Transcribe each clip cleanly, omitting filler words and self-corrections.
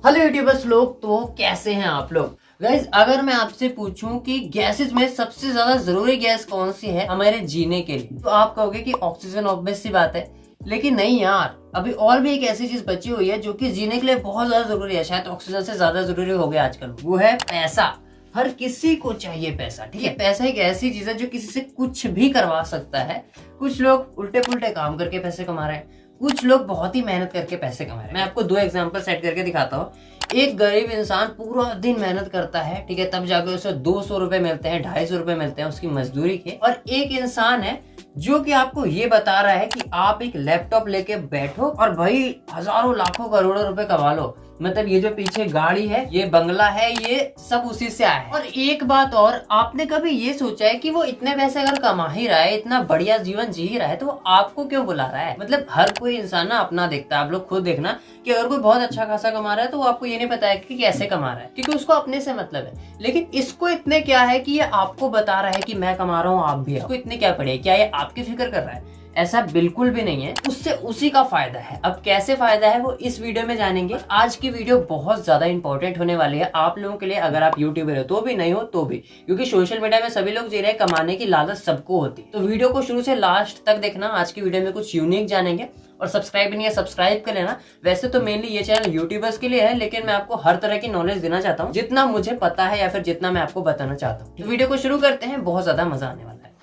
Hello YouTubers लोग, तो कैसे हैं आप लोग। गाइज, अगर मैं आपसे पूछूं कि गैसेस में सबसे ज्यादा जरूरी गैस कौन सी है हमारे जीने के लिए, तो आप कहोगे कि ऑक्सीजन। ऑब्वियस सी बात है, लेकिन नहीं यार, अभी और भी एक ऐसी चीज बची हुई है जो कि जीने के लिए बहुत ज्यादा जरूरी है। शायद ऑक्सीजन से ज्यादा जरूरी हो गया आजकल। वो है पैसा। हर किसी को चाहिए पैसा, ठीक है। पैसा एक ऐसी चीज है जो किसी से कुछ भी करवा सकता है। कुछ लोग उल्टे पुल्टे काम करके पैसे कमा रहे हैं, कुछ लोग बहुत ही मेहनत करके पैसे कमा रहे हैं। मैं आपको दो एग्जांपल सेट करके दिखाता हूँ। एक गरीब इंसान पूरा दिन मेहनत करता है, ठीक है, तब जाकर उसे 200 रुपए मिलते हैं, 250 रुपए मिलते हैं उसकी मजदूरी के। और एक इंसान है जो कि आपको ये बता रहा है कि आप एक लैपटॉप लेके बैठो और भाई हजारों लाखों करोड़ों रुपए कमा लो। मतलब ये जो पीछे गाड़ी है, ये बंगला है, ये सब उसी से आया है। और एक बात और, आपने कभी ये सोचा है कि वो इतने पैसे अगर कमा ही रहा है, इतना बढ़िया जीवन जी ही रहा है, तो वो आपको क्यों बुला रहा है। मतलब हर कोई इंसान ना अपना देखता है। आप लोग खुद देखना कि अगर कोई बहुत अच्छा खासा कमा रहा है तो वो आपको ये नहीं पता है कि कैसे कमा रहा है, क्योंकि उसको अपने से मतलब है। लेकिन इसको इतने क्या है कि ये आपको बता रहा है कि मैं कमा रहा हूँ, आप भी। इसको इतने क्या पड़े, क्या ये आपकी फिक्र कर रहा है? ऐसा बिल्कुल भी नहीं है। उससे उसी का फायदा है। अब कैसे फायदा है वो इस वीडियो में जानेंगे। आज की वीडियो बहुत ज्यादा इंपॉर्टेंट होने वाली है आप लोगों के लिए, अगर आप यूट्यूबर हो तो भी, नहीं हो तो भी, क्योंकि सोशल मीडिया में सभी लोग जी रहे हैं, कमाने की लालच सबको होती है। तो वीडियो को शुरू से लास्ट तक देखना। आज की वीडियो में कुछ यूनिक जानेंगे। और सब्सक्राइब नहीं है, सब्सक्राइब कर लेना। वैसे तो मेनली ये चैनल यूट्यूबर्स के लिए है, लेकिन मैं आपको हर तरह की नॉलेज देना चाहता हूँ, जितना मुझे पता है या फिर जितना मैं आपको बताना चाहता हूँ। तो वीडियो को शुरू करते हैं, बहुत ज्यादा मजा आने वाला है।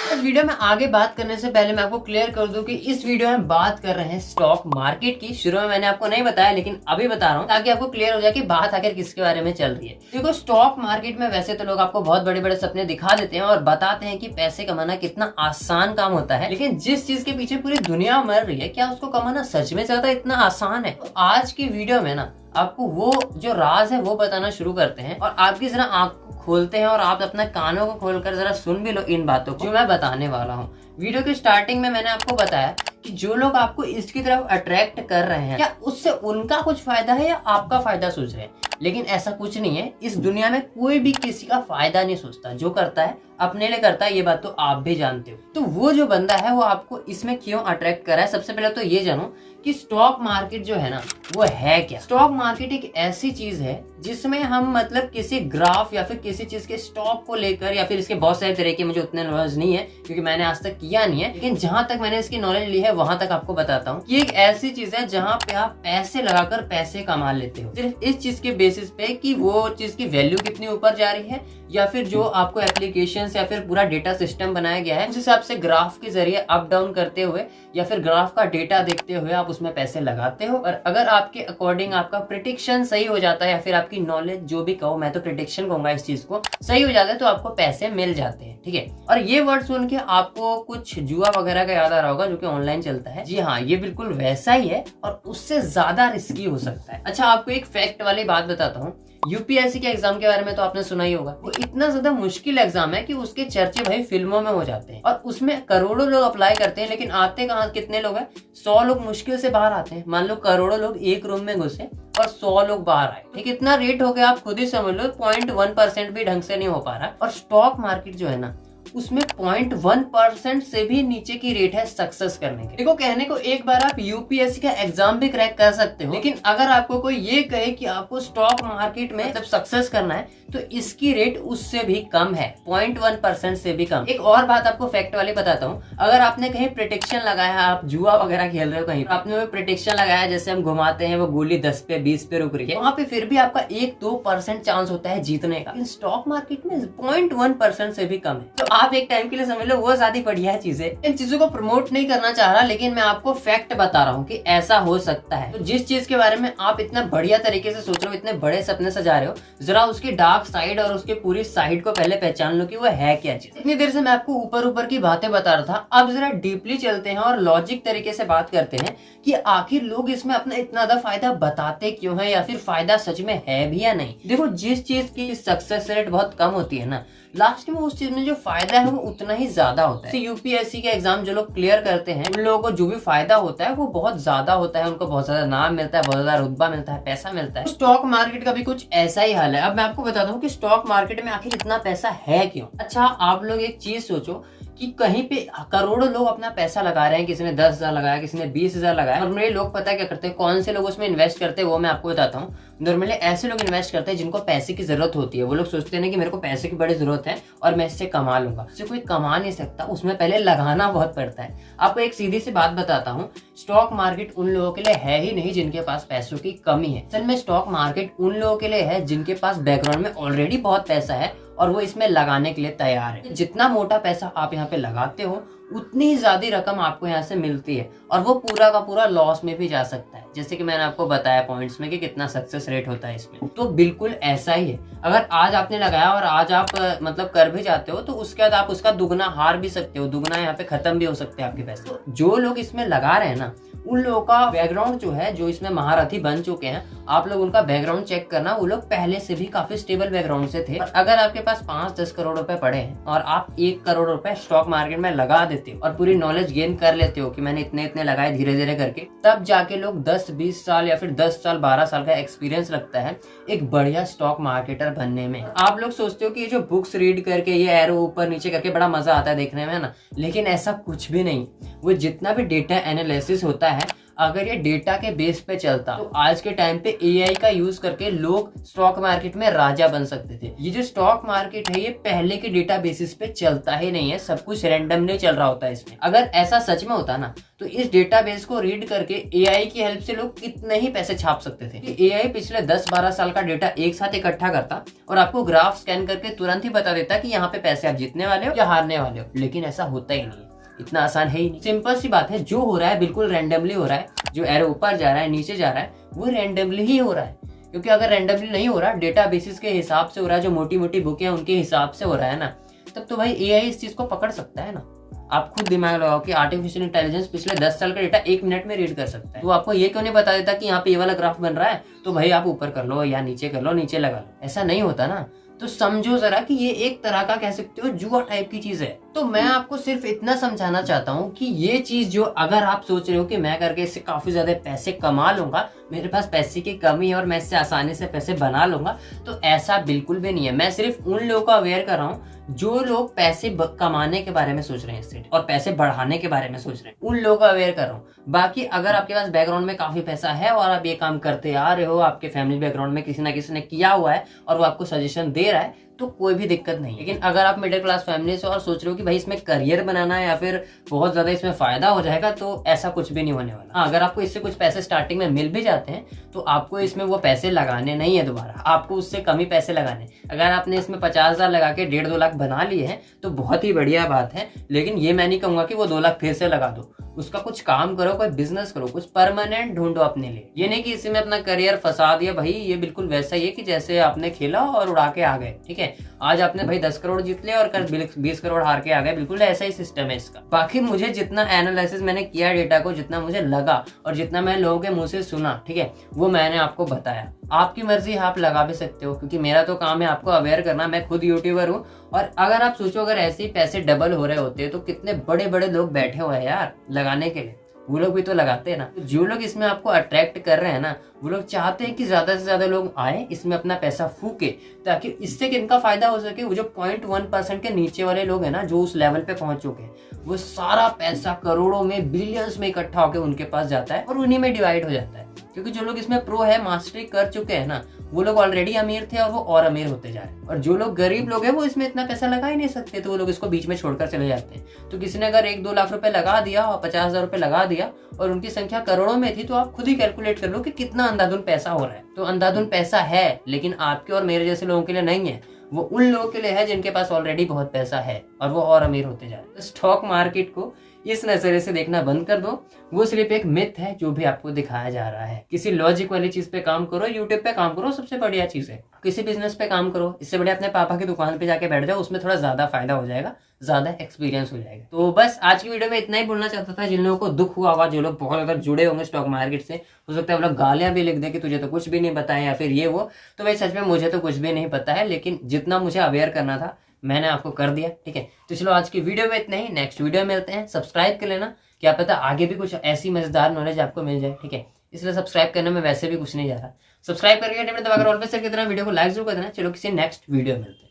इस वीडियो में आगे बात करने से पहले मैं आपको क्लियर कर दूं कि इस वीडियो में बात कर रहे हैं स्टॉक मार्केट की। शुरू में मैंने आपको नहीं बताया, लेकिन अभी बता रहा हूं ताकि आपको क्लियर हो जाए कि बात आखिर किसके बारे में चल रही है। देखो, स्टॉक मार्केट में वैसे तो लोग आपको बहुत बड़े बड़े सपने दिखा देते हैं और बताते हैं कि पैसे कमाना कितना आसान काम होता है, लेकिन जिस चीज के पीछे पूरी दुनिया मर रही है, क्या उसको कमाना सच में ज्यादा इतना आसान है? तो आज की वीडियो में ना आपको वो जो राज है वो बताना शुरू करते हैं, और आपकी जरा आंख खोलते हैं और आप अपने कानों को खोलकर जरा सुन भी लो इन बातों को जो मैं बताने वाला हूँ। वीडियो की स्टार्टिंग में मैंने आपको बताया कि जो लोग आपको इसकी तरफ अट्रैक्ट कर रहे हैं, क्या उससे उनका कुछ फायदा है या आपका फायदा सोच रहे हैं? लेकिन ऐसा कुछ नहीं है। इस दुनिया में कोई भी किसी का फायदा नहीं सोचता। जो करता है अपने लिए करता है, ये बात तो आप भी जानते हो। तो वो जो बंदा है वो आपको इसमें क्यों अट्रैक्ट कर रहा है, सबसे पहले तो ये जानो कि स्टॉक मार्केट जो है ना वो है क्या। स्टॉक मार्केट एक ऐसी चीज है जिसमें हम मतलब किसी ग्राफ या फिर किसी चीज के स्टॉक को लेकर, या फिर इसके बहुत सारे तरह के, मुझे उतने नॉलेज नहीं है क्योंकि मैंने आज तक किया नहीं है, लेकिन जहां तक मैंने इसकी नॉलेज ली है वहां तक आपको बताता हूँ कि एक ऐसी चीज है जहां पे आप पैसे लगाकर पैसे कमा लेते हो, सिर्फ इस चीज के बेसिस पे कि वो चीज की वैल्यू कितनी ऊपर जा रही है, या फिर जो आपको एप्लीकेशन या फिर पूरा डेटा सिस्टम बनाया गया है उस हिसाब से ग्राफ के जरिए अप डाउन करते हुए या फिर ग्राफ का डेटा देखते हुए आप उसमें पैसे लगाते हो। और अगर आपके अकॉर्डिंग आपका प्रेडिक्शन सही हो जाता है, या फिर आपकी नॉलेज, जो भी कहो, मैं तो प्रेडिक्शन कहूंगा इस चीज को, सही हो जाता है तो आपको पैसे मिल जाते हैं, ठीक है। और ये वर्ड सुन के आपको कुछ जुआ वगैरह का याद आ रहा होगा जो कि ऑनलाइन चलता है। जी हाँ, ये बिल्कुल वैसा ही है और उससे ज्यादा रिस्की हो सकता है। अच्छा, आपको एक फैक्ट वाली बात बताता हूँ। यूपीएससी के एग्जाम के बारे में तो आपने सुना ही होगा। वो इतना ज्यादा मुश्किल एग्जाम है कि उसके चर्चे भाई फिल्मों में हो जाते हैं, और उसमें करोड़ों लोग अप्लाई करते हैं, लेकिन आते कहाँ, कितने लोग हैं? 100 लोग मुश्किल से बाहर आते हैं। मान लो करोड़ों लोग एक रूम में घुसे और 100 लोग बाहर आए, ठीक, इतना रेट हो गया। आप खुद ही समझ लो 0.1% भी ढंग से नहीं हो पा रहा। और स्टॉक मार्केट जो है ना उसमें 0.1% से भी नीचे की रेट है सक्सेस करने की। देखो, कहने को एक बार आप यूपीएससी का एग्जाम भी क्रैक कर सकते हो, लेकिन अगर आपको कोई ये कहे कि आपको स्टॉक मार्केट में मतलब सक्सेस करना है तो इसकी रेट उससे भी कम है, 0.1% से भी कम। एक और बात आपको फैक्ट वाली बताता हूँ। अगर आपने कहीं प्रेडिक्शन लगाया, आप जुआ वगैरह खेल रहे हो कहीं, आपने वो प्रेडिक्शन लगाया, जैसे हम घुमाते हैं वो गोली 10 पे 20 पे रुक रही है, वहां पे फिर भी आपका 1-2% चांस होता है जीतने का। लेकिन स्टॉक मार्केट में 0.1% से भी कम है। तो आप एक टाइम के लिए समझ लो वो ज्यादा बढ़िया चीज है। इन चीजों को प्रमोट नहीं करना चाह रहा, लेकिन मैं आपको फैक्ट बता रहा हूँ कि ऐसा हो सकता है। तो जिस चीज के बारे में आप इतना बढ़िया तरीके से सोच रहे हो, इतने बड़े सपने सजा रहे हो, जरा उसकी डार्क साइड और उसके पूरी साइड को पहले पहचान लो कि वो है क्या चीज। इतनी देर से मैं आपको ऊपर ऊपर की बातें बता रहा था, अब जरा डीपली चलते हैं और लॉजिक तरीके से बात करते हैं कि आखिर लोग इसमें अपना इतना ज्यादा फायदा बताते क्यों है, या फिर फायदा सच में है भी या नहीं। देखो, जिस चीज की सक्सेस रेट बहुत कम होती है ना, लास्ट में उस चीज में जो फायदा है वो उतना ही ज्यादा होता है। यूपीएससी के एग्जाम जो लोग क्लियर करते हैं उन लोगों को जो भी फायदा होता है वो बहुत ज्यादा होता है। उनको बहुत ज्यादा नाम मिलता है, बहुत ज्यादा रुतबा मिलता है, पैसा मिलता है। स्टॉक मार्केट का भी कुछ ऐसा ही हाल है। अब मैं आपको बताता हूँ कि स्टॉक मार्केट में आखिर इतना पैसा है क्यों। अच्छा, आप लोग एक चीज सोचो कि कहीं पे करोड़ों लोग अपना पैसा लगा रहे हैं, किसी ने 10,000 लगाया, किसी ने 20,000 लगाया। और मेरे लोग पता है क्या करते हैं, कौन से लोग उसमें इन्वेस्ट करते हैं वो मैं आपको बताता हूँ। नॉर्मली ऐसे लोग इन्वेस्ट करते हैं जिनको पैसे की जरूरत होती है। वो लोग सोचते हैं ना कि मेरे को पैसे की बड़ी जरूरत है और मैं इससे कमा लूंगा। उससे कोई कमा नहीं सकता, उसमें पहले लगाना बहुत पड़ता है। आपको एक सीधी सी बात बताता हूँ, स्टॉक मार्केट उन लोगों के लिए है ही नहीं जिनके पास पैसों की कमी है। असल में स्टॉक मार्केट उन लोगों के लिए है जिनके पास बैकग्राउंड में ऑलरेडी बहुत पैसा है और वो इसमें लगाने के लिए तैयार है। जितना मोटा पैसा आप यहाँ पे लगाते हो उतनी ज्यादा रकम आपको यहाँ से मिलती है और वो पूरा का पूरा लॉस में भी जा सकता है। जैसे कि मैंने आपको बताया पॉइंट्स में कि कितना सक्सेस रेट होता है इसमें, तो बिल्कुल ऐसा ही है। अगर आज आपने लगाया और आज आप मतलब कर भी जाते हो तो उसके बाद आप उसका दुगना हार भी सकते हो, दुगना यहाँ पे खत्म भी हो सकते हैं आपके पैसे। तो जो लोग इसमें लगा रहे हैं ना, उन लोगों का बैकग्राउंड जो है, जो इसमें महारथी बन चुके हैं, आप लोग उनका बैकग्राउंड चेक करना, वो लोग पहले से भी काफी स्टेबल बैकग्राउंड से थे। और अगर आपके पास 5-10 करोड़ रुपए पड़े हैं और आप 1 करोड़ रुपए स्टॉक मार्केट में लगा देते हो और पूरी नॉलेज गेन कर लेते हो कि मैंने इतने इतने लगाए धीरे धीरे करके, तब जाके लोग 10-20 साल या फिर 10 साल 12 साल का एक्सपीरियंस लगता है एक बढ़िया स्टॉक मार्केटर बनने में। आप लोग सोचते हो कि ये जो बुक्स रीड करके ये एरो ऊपर नीचे करके बड़ा मजा आता है देखने में ना, लेकिन ऐसा कुछ भी नहीं। वो जितना भी डेटा एनालिसिस होता है, अगर ये डेटा के बेस पे चलता तो आज के टाइम पे एआई का यूज करके लोग स्टॉक मार्केट में राजा बन सकते थे। ये जो स्टॉक मार्केट है ये पहले के डेटा बेसिस पे चलता ही नहीं है, सब कुछ रैंडमली चल रहा होता है इसमें। अगर ऐसा सच में होता ना तो इस डेटाबेस को रीड करके एआई की हेल्प से लोग कितने ही पैसे छाप सकते थे। एआई पिछले 10-12 साल का डेटा एक साथ इकट्ठा करता और आपको ग्राफ स्कैन करके तुरंत ही बता देता कि यहाँ पे पैसे आप जीतने वाले हो या हारने वाले हो। लेकिन ऐसा होता ही नहीं है, इतना आसान है ही नहीं। सिंपल सी बात है, जो हो रहा है बिल्कुल रैंडमली हो रहा है। जो एरो ऊपर जा रहा है नीचे जा रहा है वो रैंडमली ही हो रहा है, क्योंकि अगर रैंडमली नहीं हो रहा, डेटा बेसिस के हिसाब से हो रहा है, जो मोटी मोटी बुकें हैं उनके हिसाब से हो रहा है ना, तब तो भाई एआई इस चीज को पकड़ सकता है ना। आप खुद दिमाग लगाओ कि आर्टिफिशियल इंटेलिजेंस पिछले 10 साल का डेटा 1 मिनट में रीड कर सकता है। तो आपको ये क्यों नहीं बता देता कि यहाँ पे ये वाला ग्राफ बन रहा है तो भाई आप ऊपर कर लो या नीचे कर लो, नीचे लगा लो। ऐसा नहीं होता ना। तो समझो जरा कि ये एक तरह का कह सकते हो जुआ टाइप की चीज है। तो मैं आपको सिर्फ इतना समझाना चाहता हूँ कि ये चीज जो अगर आप सोच रहे हो कि मैं करके इससे काफी ज्यादा पैसे कमा लूंगा, मेरे पास पैसे की कमी है और मैं इससे आसानी से पैसे बना लूंगा, तो ऐसा बिल्कुल भी नहीं है। मैं सिर्फ उन लोगों को अवेयर कर रहा हूँ जो लोग पैसे कमाने के बारे में सोच रहे हैं इससे और पैसे बढ़ाने के बारे में सोच रहे हैं, उन लोगों को अवेयर कर रहा हूँ। बाकी अगर आपके पास बैकग्राउंड में काफी पैसा है और आप ये काम करते आ रहे हो, आपके फैमिली बैकग्राउंड में किसी ना किसी ने किया हुआ है और वो आपको सजेशन दे रहा है, तो कोई भी दिक्कत नहीं। लेकिन अगर आप मिडिल क्लास फैमिली से और सोच रहे हो कि भाई इसमें करियर बनाना है या फिर बहुत ज्यादा इसमें फायदा हो जाएगा, तो ऐसा कुछ भी नहीं होने वाला। हाँ, अगर आपको इससे कुछ पैसे स्टार्टिंग में मिल भी जाते हैं तो आपको इसमें वो पैसे लगाने नहीं है दोबारा, आपको उससे कम ही पैसे लगाने। अगर आपने इसमें 50,000 लगा के 1.5-2 लाख बना लिए हैं तो बहुत ही बढ़िया बात है, लेकिन ये मैं नहीं कहूंगा कि वो 2 लाख फिर से लगा दो। उसका कुछ काम करो, कोई बिजनेस करो, कुछ परमानेंट ढूंढो अपने लिए। ये नहीं कि इसी में अपना करियर फंसा दिया। भाई ये बिल्कुल वैसा ही है कि जैसे आपने खेला और उड़ा के आ गए। ठीक है, आज आपने भाई 10 करोड़ जीत लिया और कल 20 करोड़ हार के आ गए, बिल्कुल ऐसा ही सिस्टम है इसका। बाकी मुझे जितना एनालिसिस मैंने किया डेटा को, जितना मुझे लगा और जितना मैं लोगों के मुंह से सुना, ठीक है, वो मैंने आपको बताया। आपकी मर्जी, आप लगा भी सकते हो, क्योंकि मेरा तो काम है आपको अवेयर करना। मैं खुद यूट्यूबर हूँ और अगर आप सोचो अगर ऐसे ही पैसे डबल हो रहे होते तो कितने बड़े बड़े लोग बैठे हुए हैं यार लगाने के लिए, वो लोग भी तो लगाते हैं ना। जो लोग इसमें आपको अट्रैक्ट कर रहे हैं ना, वो लोग चाहते हैं कि ज्यादा से ज्यादा लोग आए, इसमें अपना पैसा फूके, ताकि इससे किनका फायदा हो सके। वो जो 0.1% के नीचे वाले लोग हैं ना, जो उस लेवल पे पहुंच चुके हैं, वो सारा पैसा करोड़ों में, बिलियंस में इकट्ठा होकर उनके पास जाता है और उन्हीं में डिवाइड हो जाता है। क्योंकि जो लोग इसमें प्रो है, मास्टरी कर चुके हैं ना, वो लोग ऑलरेडी अमीर थे और वो और अमीर होते जा रहे हैं। और जो लोग गरीब लोग हैं वो इसमें इतना पैसा लगा ही नहीं सकते, तो वो लोग इसको बीच में छोड़कर चले जाते हैं। तो किसी ने अगर 1-2 लाख रुपए लगा दिया और 50,000 रुपए लगा दिया और उनकी संख्या करोड़ों में थी, तो आप खुद ही कैलकुलेट कर लो कि कितना अंधाधुन पैसा हो रहा है। तो अंधाधुन पैसा है, लेकिन आपके और मेरे जैसे लोगों के लिए नहीं है। वो उन लोगों के लिए है जिनके पास ऑलरेडी बहुत पैसा है और वो और अमीर होते जा रहे हैं। तो स्टॉक मार्केट को इस नजरिए से देखना बंद कर दो। वो सिर्फ एक मिथ है जो भी आपको दिखाया जा रहा है। किसी लॉजिक वाली चीज पे काम करो, यूट्यूब पे काम करो, सबसे बढ़िया चीज है। किसी बिजनेस पे काम करो, इससे बढ़िया अपने पापा की दुकान पे जाके बैठ जाओ, उसमें थोड़ा ज्यादा फायदा हो जाएगा, ज्यादा एक्सपीरियंस हो जाएगा। तो बस आज की वीडियो में इतना ही बोलना चाहता था। जिन लोगों को दुख हुआ होगा, जो लोग बहुत ज्यादा जुड़े होंगे स्टॉक मार्केट से, हो सकता है वो लोग गालियां भी लिख दे कि तुझे तो कुछ भी नहीं पता है या फिर ये वो। तो भाई सच में मुझे तो कुछ भी नहीं पता है, लेकिन जितना मुझे अवेयर करना था मैंने आपको कर दिया। ठीक है, तो चलो आज की वीडियो में इतना ही। नेक्स्ट वीडियो में मिलते हैं। सब्सक्राइब कर लेना, क्या पता आगे भी कुछ ऐसी मजेदार नॉलेज आपको मिल जाए। ठीक है, इसलिए सब्सक्राइब करने में वैसे भी कुछ नहीं जा रहा। सब्सक्राइब करके दबाकर ऑल पे सेट की तरह वीडियो को लाइक जरूर कर देना। चलो किसी नेक्स्ट वीडियो में मिलते हैं।